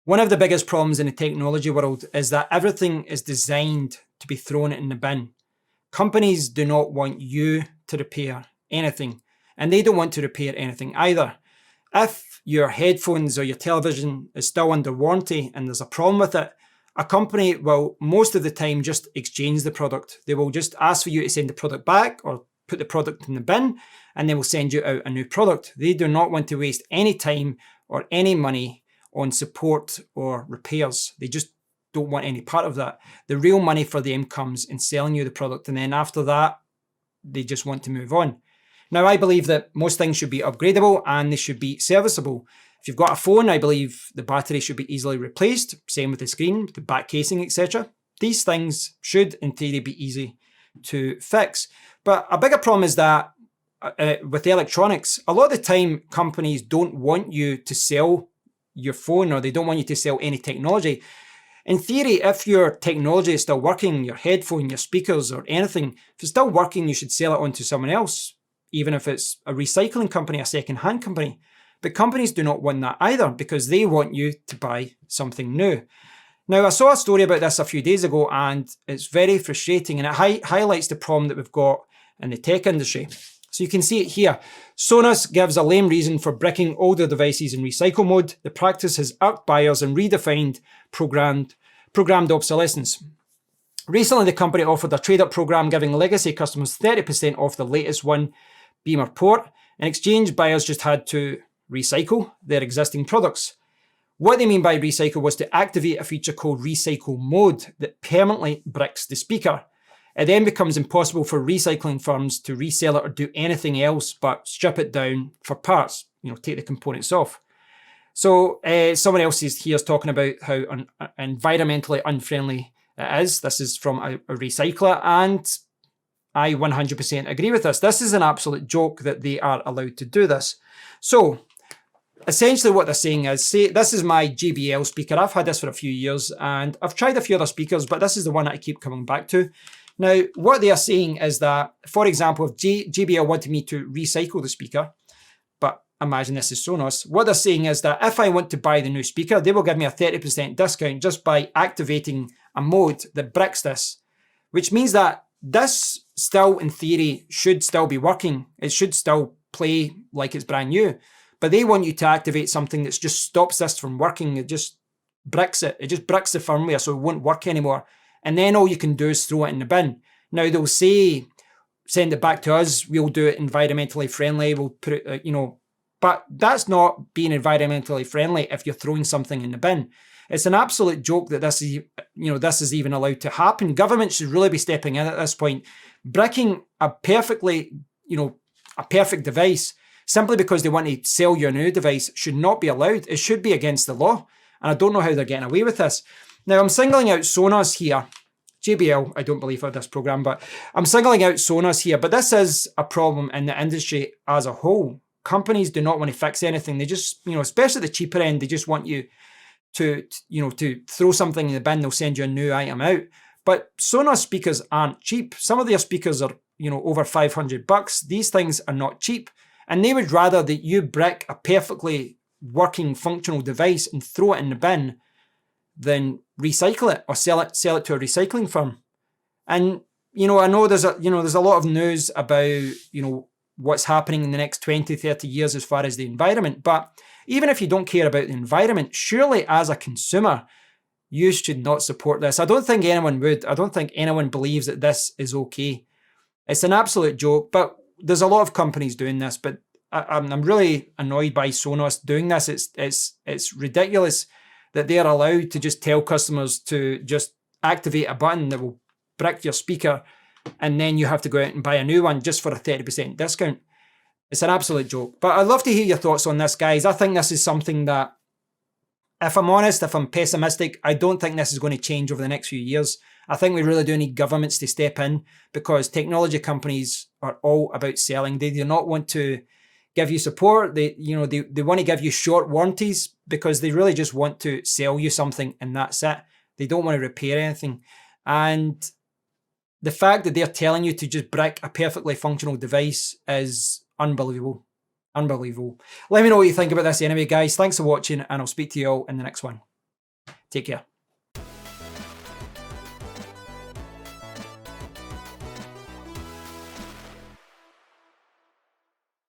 One of the biggest problems in the technology world is that everything is designed to be thrown in the bin. Companies do not want you to repair anything, and they don't want to repair anything either. If your headphones or your television is still under warranty and there's a problem with it, a company will most of the time just exchange the product. They will just ask for you to send the product back or put the product in the bin, and they will send you out a new product. They do not want to waste any time or any money on support or repairs. They just don't want any part of that. The real money for them comes in selling you the product, and then after that, they just want to move on. Now, I believe that most things should be upgradable and they should be serviceable. If you've got a phone, I believe the battery should be easily replaced. Same with the screen, the back casing, etc. These things should, in theory, be easy to fix. But a bigger problem is that with electronics, a lot of the time companies don't want you to sell your phone, or they don't want you to sell any technology. In theory, if your technology is still working, your headphone, your speakers, or anything, if it's still working, you should sell it on to someone else, even if it's a recycling company, a second-hand company. But companies do not want that either, because they want you to buy something new. Now, I saw a story about this a few days ago, and it's very frustrating, and it highlights the problem that we've got in the tech industry. So you can see it here. Sonos gives a lame reason for bricking older devices in recycle mode. The practice has irked buyers and redefined programmed obsolescence. Recently, the company offered a trade-up program giving legacy customers 30% off the latest one Beamer port. In exchange, buyers just had to recycle their existing products. What they mean by recycle was to activate a feature called recycle mode that permanently bricks the speaker. It then becomes impossible for recycling firms to resell it or do anything else but strip it down for parts, take the components off. So someone else here is talking about how environmentally unfriendly it is. This is from a recycler, and I 100% agree with this. This is an absolute joke that they are allowed to do this. So essentially what they're saying is, say, this is my JBL speaker. I've had this for a few years, and I've tried a few other speakers, but this is the one that I keep coming back to. Now, what they are saying is that, for example, if JBL wanted me to recycle the speaker, but imagine this is Sonos, what they're saying is that if I want to buy the new speaker, they will give me a 30% discount just by activating a mode that bricks this, which means that this still, in theory, should still be working. It should still play like it's brand new, but they want you to activate something that just stops this from working. It just bricks it. It just bricks the firmware so it won't work anymore. And then all you can do is throw it in the bin. Now, they'll say, send it back to us, we'll do it environmentally friendly, we'll put it, but that's not being environmentally friendly if you're throwing something in the bin. It's an absolute joke that this is even allowed to happen. Government should really be stepping in at this point. Bricking a perfect device simply because they want to sell you a new device should not be allowed. It should be against the law. And I don't know how they're getting away with this. Now, I'm singling out Sonos here. JBL, I don't believe for this program, but I'm singling out Sonos here. But this is a problem in the industry as a whole. Companies do not want to fix anything. They just, especially the cheaper end, they just want you to throw something in the bin. They'll send you a new item out. But Sonos speakers aren't cheap. Some of their speakers are, over $500. These things are not cheap. And they would rather that you brick a perfectly working, functional device and throw it in the bin than recycle it or sell it to a recycling firm. And I know there's a lot of news about what's happening in the next 20, 30 years as far as the environment. But even if you don't care about the environment, surely as a consumer, you should not support this. I don't think anyone would. I don't think anyone believes that this is okay. It's an absolute joke, but there's a lot of companies doing this. But I'm really annoyed by Sonos doing this. It's ridiculous that they are allowed to just tell customers to just activate a button that will brick your speaker, and then you have to go out and buy a new one just for a 30% discount. It's an absolute joke. But I'd love to hear your thoughts on this, guys. I think this is something that, if I'm honest, if I'm pessimistic, I don't think this is going to change over the next few years. I think we really do need governments to step in, because technology companies are all about selling. They do not want to give you support. They want to give you short warranties because they really just want to sell you something and that's it. They don't want to repair anything. And the fact that they're telling you to just brick a perfectly functional device is unbelievable. Unbelievable. Let me know what you think about this anyway, guys. Thanks for watching, and I'll speak to you all in the next one. Take care.